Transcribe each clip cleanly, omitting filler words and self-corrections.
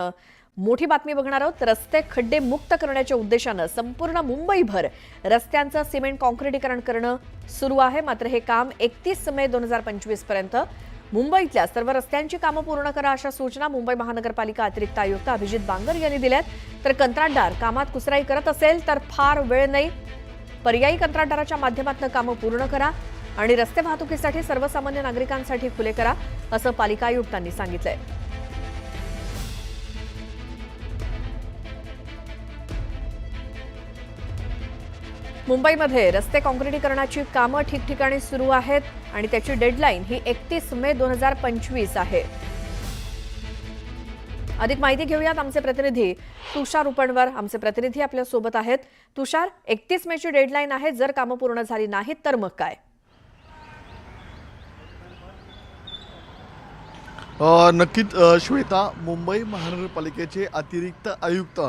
मोठी बातमी बघणार आहोत। रस्ते खड्डे मुक्त करण्याच्या उद्देशाने संपूर्ण मुंबईभर रस्त्यांचं सिमेंट काँक्रिटीकरण करणं सुरू आहे। मात्र हे काम 31 मे 2025 पर्यंत मुंबईतल्या सर्व रस्त्यांची कामं पूर्ण करा अशा सूचना मुंबई महानगरपालिका अतिरिक्त आयुक्त अभिजित बांगर यांनी दिल्यात। तर कंत्राटदार कामात कुसराई करत असेल तर फार वेळ नाही, पर्यायी कंत्राटदाराच्या माध्यमातून कामं पूर्ण करा आणि रस्ते वाहतुकीसाठी सर्वसामान्य नागरिकांसाठी खुले करा असं पालिका आयुक्तांनी सांगितलंय। मुंबईमध्ये रस्ते काँक्रिटीकरणाची कामं ठिकठिकाणी सुरू आहेत आणि त्याची डेडलाईन ही 31 मे 2025 आहे। अधिक माहिती घेऊयात आमचे प्रतिनिधी तुषार उपणवर। आमचे प्रतिनिधी आपल्या सोबत आहेत। तुषार, 31 मेची डेडलाईन आहे, जर कामं पूर्ण झाली नाहीत तर मग काय? नक्कीच श्वेता, मुंबई महानगरपालिकेचे अतिरिक्त आयुक्त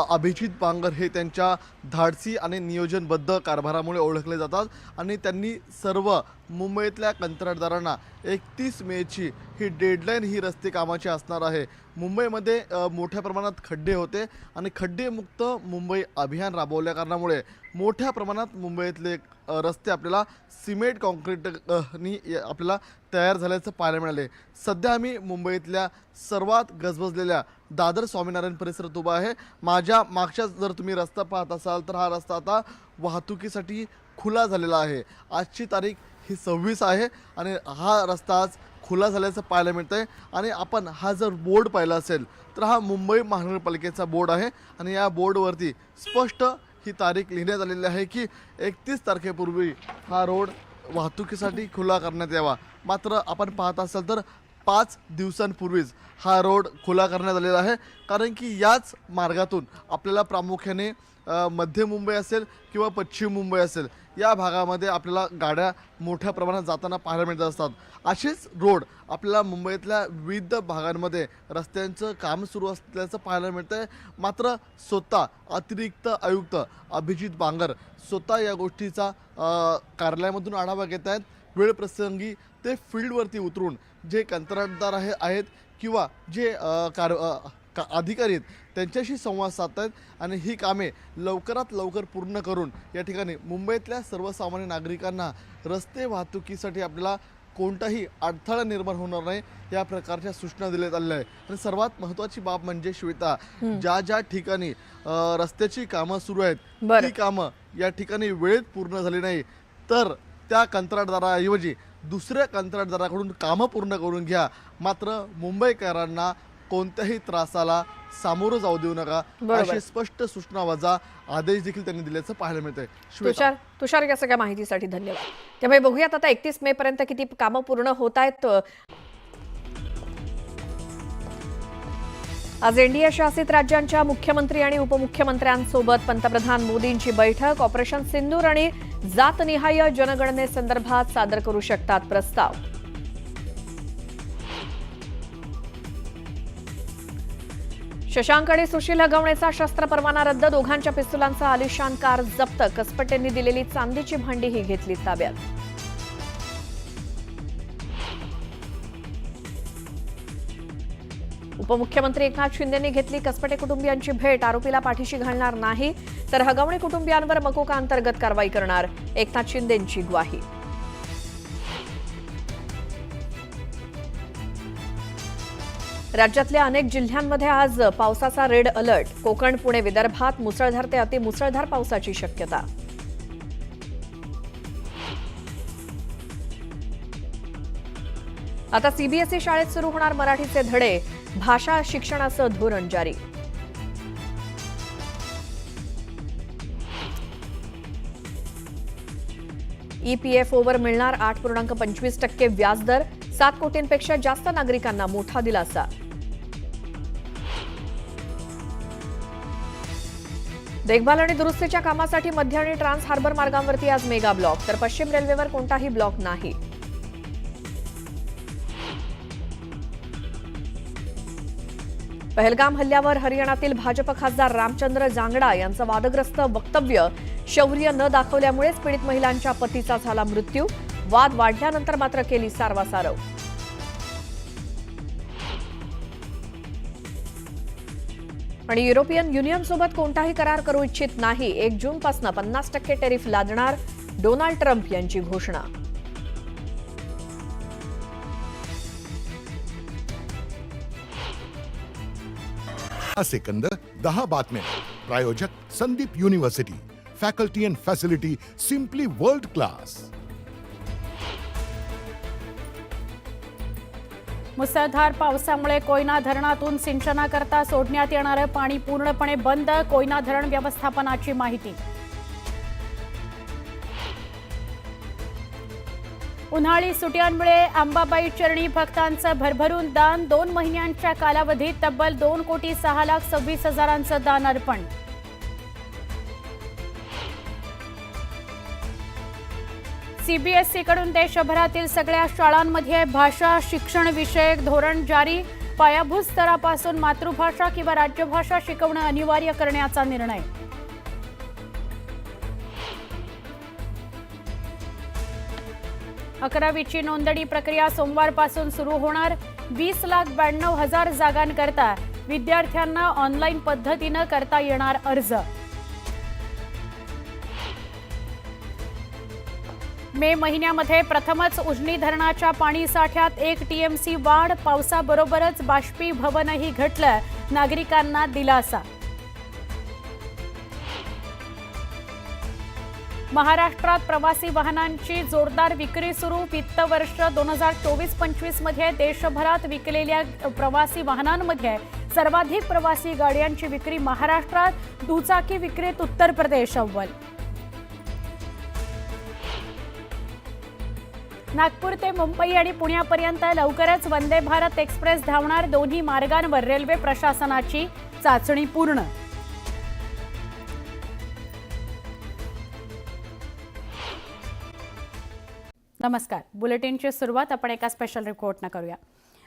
अभिजित बांगर हे त्यांच्या धाडसी आणि नियोजनबद्ध कारभारामुळे ओळखले जातात आणि त्यांनी सर्व मुंबईतल्या कंत्राटदारांना 31 मेची ही डेडलाईन ही रस्ते कामाची असणार आहे। मुंबईमध्ये मोठ्या प्रमाणात खड्डे होते आणि खड्डेमुक्त मुंबई अभियान राबवल्या कारणामुळे मोठ्या प्रमाणात मुंबईतले रस्ते आपल्याला सिमेंट काँक्रीटनी आपल्याला तयार झाल्याचं पाहायला मिळाले। सध्या आम्ही मुंबईतल्या सर्वात गजबजलेल्या दादर स्वामीनारायण परिसरात उभा आहे। माझ्या मागच्या जर तुम्ही रस्ता पाहत असाल तर हा रस्ता आता वाहतुकीसाठी खुला झालेला आहे। आजची तारीख ही 26 आहे आणि हा रस्ता आज खुला झाल्याचं पाहायला मिळतंय। आणि आपण हा जर बोर्ड पाहिला असेल तर हा मुंबई महानगरपालिकेचा बोर्ड आहे आणि या बोर्डवरती स्पष्ट ही तारीख लिहिण्यात आलेली आहे की 31 तारखेपूर्वी हा रोड वाहतुकीसाठी खुला करण्यात यावा। मात्र आपण पाहत असाल तर 5 दिवसांपूर्वीच हा रोड खुला करण्यात आलेला आहे, कारण की याच मार्गातून आपल्याला प्रामुख्याने मध्य मुंबई असेल किंवा पश्चिम मुंबई असेल या भागामध्ये आपल्याला गाड्या मोठ्या प्रमाणात जाताना पाहायला मिळत असतात। असेच रोड आपल्याला मुंबईतल्या विविध भागांमध्ये रस्त्यांचं काम सुरू असल्याचं पाहायला मिळतं आहे। मात्र स्वतः अतिरिक्त आयुक्त अभिजित बांगर स्वतः या गोष्टीचा कार्यालयामधून आढावा घेत आहेत। वेळ प्रसंगी ते फील्डवरती उतरून जे कंत्राटदार आहेत किंवा जे अधिकारी आहेत त्यांच्याशी संवाद साधत आहेत आणि ही कामे लवकरात लवकर पूर्ण करून या ठिकाणी मुंबईतल्या सर्वसामान्य नागरिकांना रस्ते वाहतुकीसाठी आपल्याला कोणताही अडथळा निर्माण होणार नाही या प्रकारच्या सूचना दिल्यात आलेल्या आहेत। आणि सर्वात महत्त्वाची बाब म्हणजे श्वेता, ज्या ठिकाणी रस्त्याची कामं सुरू आहेत ती कामं या ठिकाणी वेळेत पूर्ण झाली नाही तर त्या कंत्राटदाराऐवजी दुसऱ्या कंत्राटदाराकडून कामं पूर्ण करून घ्या। मात्र मुंबईकरांना कोणत्याही त्रासाला सामोरं जाऊ देऊ नका अशी स्पष्ट सूचना वजा आदेश देखील त्यांनी दिल्याचं पाहायला मिळतंय। तुषार या सगळ्या माहितीसाठी धन्यवाद। त्यामुळे बघूयात आता 31 मे पर्यंत किती कामं पूर्ण होत आहेत। आज एनडीए शासित राज्यांच्या मुख्यमंत्री आणि उपमुख्यमंत्र्यांसोबत पंतप्रधान मोदींची बैठक। ऑपरेशन सिंदूर आणि जातनिहाय जनगणनेसंदर्भात सादर करू शकतात प्रस्ताव। शशांक आणि सुशील हगवणेचा शस्त्र परवाना रद्द, दोघांच्या पिस्तुलांचा आलिशान कार जप्त। कसपटेंनी दिलेली चांदीची भांडी ही घेतली ताब्यात। उपमुख्यमंत्री एकनाथ शिंदेंनी घेतली कसपटे कुटुंबियांची भेट। आरोपीला पाठीशी घालणार नाही तर हगवणे कुटुंबियांवर मकोका अंतर्गत कारवाई करणार, एकनाथ शिंदेंची ग्वाही। राज्यातल्या अनेक जिल्ह्यांमध्ये आज पावसाचा रेड अलर्ट। कोकण, पुणे, विदर्भात मुसळधार ते अतिमुसळधार पावसाची शक्यता। आता सीबीएसई शाळेत सुरू होणार मराठीचे धडे, भाषा शिक्षणाचं धोरण जारी। ईपीएफओवर मिळणार 8.25% व्याजदर, 7 कोटींपेक्षा जास्त नागरिकांना मोठा दिलासा। देखभाल आणि दुरुस्तीच्या कामासाठी मध्य आणि ट्रान्स हार्बर मार्गांवरती आज मेगा ब्लॉक, तर पश्चिम रेल्वेवर कोणताही ब्लॉक नाही। पहलगाम हल्ल्यावर हरियाणातील भाजप खासदार रामचंद्र जांगडा यांचं वादग्रस्त वक्तव्य। शौर्य न दाखवल्यामुळेच पीडित महिलांच्या पतीचा झाला मृत्यू। वाद वाढल्यानंतर मात्र केली सारवासारव। आणि युरोपियन युनियनसोबत कोणताही करार करू इच्छित नाही. 1 जूनपासून 50% टेरिफ लादणार, डोनाल्ड ट्रम्प यांची घोषणा. सेकंद 10 बातम्या. प्रायोजक Sandeep university. Faculty and facility simply world class. मुसळधार पावसामुळे कोयना धरणातून सिंचनाकरता सोडण्यात येणारे पाणी पूर्णपणे बंद. कोयना धरण व्यवस्थापनाची माहिती. उन्हाळी सुट्ट्यांमुळे अंबाबाई चरणी भक्तांचं भरभरून दान. 2 महिन्यांच्या कालावधीत तब्बल 2,06,26,000 दान अर्पण. सीबीएसईकडून देशभरातील सगळ्या शाळांमध्ये भाषा शिक्षण विषयक धोरण जारी. पायाभूत स्तरापासून मातृभाषा किंवा राज्यभाषा शिकवणं अनिवार्य करण्याचा निर्णय. 11वीची नोंदणी प्रक्रिया सोमवारपासून सुरू होणार. 20,92,000 जागांकरता विद्यार्थ्यांना ऑनलाईन पद्धतीनं करता येणार अर्ज. मे महिन्यामध्ये प्रथमच उजनी धरणाच्या पाणीसाठ्यात 1 टीएमसी वाढ. पावसाबरोबरच बाष्पीभवनही घटलं, नागरिकांना दिलासा. महाराष्ट्रात प्रवासी वाहनांची जोरदार विक्री सुरू. वित्त वर्ष 2024-25 मध्ये देशभरात विकलेल्या प्रवासी वाहनांमध्ये सर्वाधिक प्रवासी गाड्यांची विक्री महाराष्ट्रात. दुचाकी विक्रीत उत्तर प्रदेश अव्वल. नागपूर ते मुंबई आणि पुण्यापर्यंत लवकरच वंदे भारत एक्सप्रेस धावणार. दोन्ही मार्गांवर रेल्वे प्रशासनाची चाचणी पूर्ण. नमस्कार. बुलेटिनची सुरुवात आपण एका स्पेशल रिपोर्टनं करूया.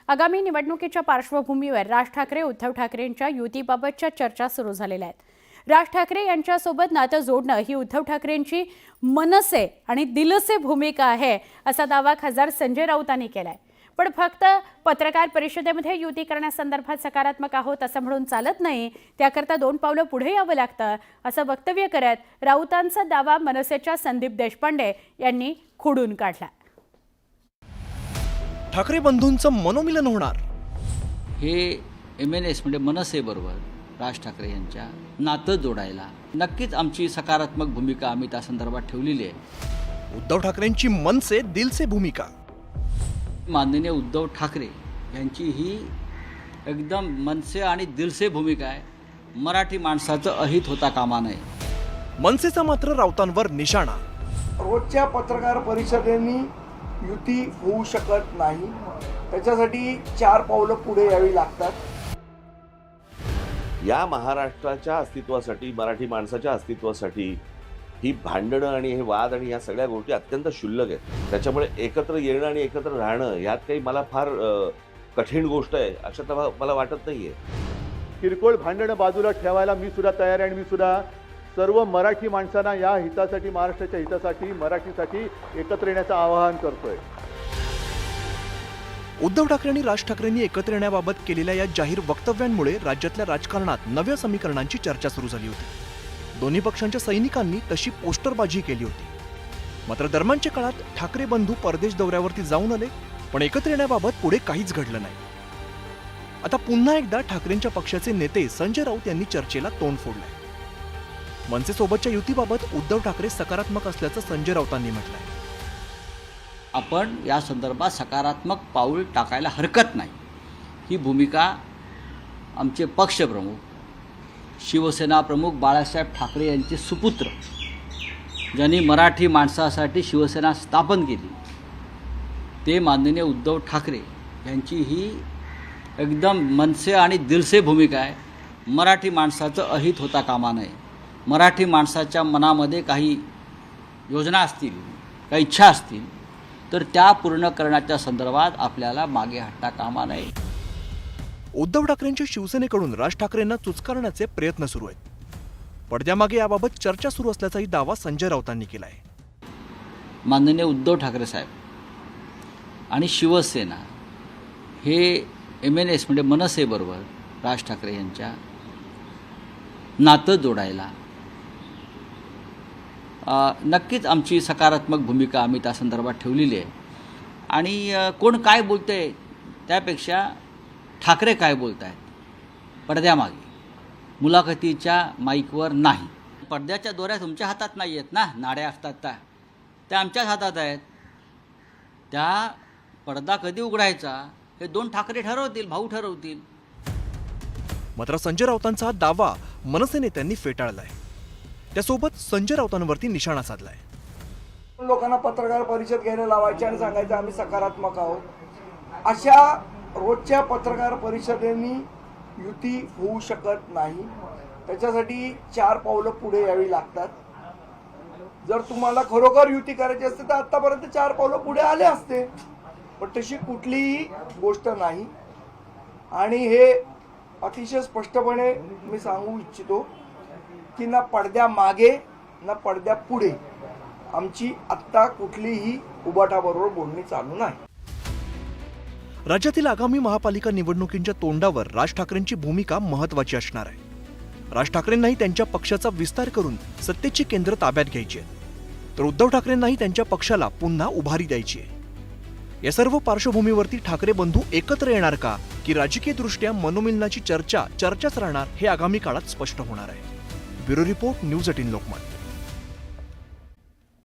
आगामी निवडणुकीच्या पार्श्वभूमीवर राज ठाकरे उद्धव ठाकरेंच्या युतीबाबतच्या चर्चा सुरू झालेल्या आहेत. राज ठाकरे यांच्यासोबत नातं जोडणं ही उद्धव ठाकरेंची मनसे आणि दिलसे भूमिका आहे, असा दावा खासदार संजय राऊतांनी केलाय. पण फक्त पत्रकार परिषदेमध्ये युती करण्यासंदर्भात सकारात्मक आहोत असं म्हणून चालत नाही. त्याकरता 2 पावलं पुढे यावं लागतं, असं वक्तव्य करत राऊतांचा दावा मनसेच्या संदीप देशपांडे यांनी खोडून काढला. ठाकरे बंधूंचं मनोमिलन होणार. हे MNS म्हणजे मनसे बरोबर राज ठाकरे यांच्या नातं जोडायला नक्कीच आमची सकारात्मक भूमिका आम्ही त्या संदर्भात ठेवलेली आहे. उद्धव ठाकरेंची मनसे दिलसे भूमिका. माननीय उद्धव ठाकरे यांची ही एकदम मनसे आणि दिलसे भूमिका आहे. मराठी माणसाचं अहित होता कामा नये. मनसेचा मात्र राऊतांवर निशाणा. रोजच्या पत्रकार परिषदेनी युती होऊ शकत नाही. त्याच्यासाठी 4 पावलं पुढे यावी लागतात. या महाराष्ट्राच्या अस्तित्वासाठी, मराठी माणसाच्या अस्तित्वासाठी ही भांडणं आणि हे वाद आणि या सगळ्या गोष्टी अत्यंत क्षुल्लक आहेत. त्याच्यामुळे एकत्र येणं आणि एकत्र राहणं यात काही मला फार कठीण गोष्ट आहे अशा मला वाटत नाहीये. किरकोळ भांडणं बाजूला ठेवायला मी सुद्धा तयार आहे आणि मी सुद्धा सर्व मराठी माणसांना या हितासाठी, महाराष्ट्राच्या हितासाठी, मराठीसाठी एकत्र येण्याचं आवाहन करतोय. उद्धव ठाकरे आणि राज ठाकरेंनी एकत्र येण्याबाबत केलेल्या या जाहीर वक्तव्यांमुळे राज्यातल्या राजकारणात नव्या समीकरणांची चर्चा सुरू झाली होती. दोन्ही पक्षांच्या सैनिकांनी तशी पोस्टरबाजी केली होती. मात्र दरम्यानच्या काळात ठाकरे बंधू परदेश दौऱ्यावरती जाऊन आले, पण एकत्र येण्याबाबत पुढे काहीच घडलं नाही. आता पुन्हा एकदा ठाकरेंच्या पक्षाचे नेते संजय राऊत यांनी चर्चेला तोंड फोडलंय. मनसेसोबतच्या युतीबाबत उद्धव ठाकरे सकारात्मक असल्याचं संजय राऊतांनी म्हटलंय. आपण या संदर्भात सकारात्मक पाऊल टाकायला हरकत नाही, ही भूमिका आमचे पक्षप्रमुख शिवसेना प्रमुख बाळासाहेब ठाकरे यांचे सुपुत्र, ज्यांनी मराठी माणसासाठी शिवसेना स्थापन केली, ते माननीय उद्धव ठाकरे यांची ही एकदम मनसे आणि दिलसे भूमिका आहे. मराठी माणसाचं अहित होता कामा नये. मराठी माणसाच्या मनामध्ये काही योजना असतील, काही इच्छा असतील, तर त्या पूर्ण करण्याच्या संदर्भात आपल्याला मागे हटता कामा नये. उद्धव ठाकरेंच्या शिवसेनेकडून राज ठाकरेंना चुचकारण्याचे प्रयत्न सुरू आहेत. पडद्यामागे याबाबत चर्चा सुरू असल्याचाही दावा संजय राऊतांनी केला आहे. माननीय उद्धव ठाकरे साहेब आणि शिवसेना हे MNS म्हणजे मनसे बरोबर राज ठाकरे यांच्या नातं जोडायला नक्कीच आमची सकारात्मक भूमिका आम्ही त्या संदर्भात ठेवलेली आहे. आणि कोण काय बोलतंय त्यापेक्षा ठाकरे काय बोलत आहेत पडद्यामागे, मुलाखतीच्या माईकवर नाही. पडद्याच्या दोऱ्या तुमच्या हातात नाही आहेत ना, नाड्या असतात त्या आमच्याच हातात आहेत. त्या पडदा कधी उघडायचा हे 2 ठाकरे ठरवतील, भाऊ ठरवतील. मात्र संजय राऊतांचा हा दावा मनसे नेत्यांनी फेटाळलाय. त्यासोबत संजय राऊतांवरती निशाणा साधलाय. लोकांना पत्रकार परिषद घ्यायला लावायची आणि सांगायचं आम्ही सकारात्मक आहोत. अशा रोजच्या पत्रकार परिषदेनी युती होऊ शकत नाही. त्याच्यासाठी 4 पावलं पुढे यावी लागतात. जर तुम्हाला खरोखर युती करायची असते तर आतापर्यंत 4 पावलं पुढे आले असते, पण तशी कुठलीही गोष्ट नाही. आणि हे अतिशय स्पष्टपणे मी सांगू इच्छितो की ना पडद्या मागे ना पडद्या पुढे आमची आत्ता कुठलीही उबाटाबरोबर बोलणी चालू नाही. राज्यातील आगामी महापालिका निवडणुकींच्या तोंडावर राज ठाकरेंची भूमिका महत्त्वाची असणार आहे. राज ठाकरेंनाही त्यांच्या पक्षाचा विस्तार करून सत्तेची केंद्र ताब्यात घ्यायची आहेत, तर उद्धव ठाकरेंनाही त्यांच्या पक्षाला पुन्हा उभारी द्यायची आहे. या सर्व पार्श्वभूमीवरती ठाकरे बंधू एकत्र येणार का, की राजकीयदृष्ट्या मनोमिलनाची चर्चाच राहणार हे आगामी काळात स्पष्ट होणार आहे. Bureau report, news 18 Lokmat.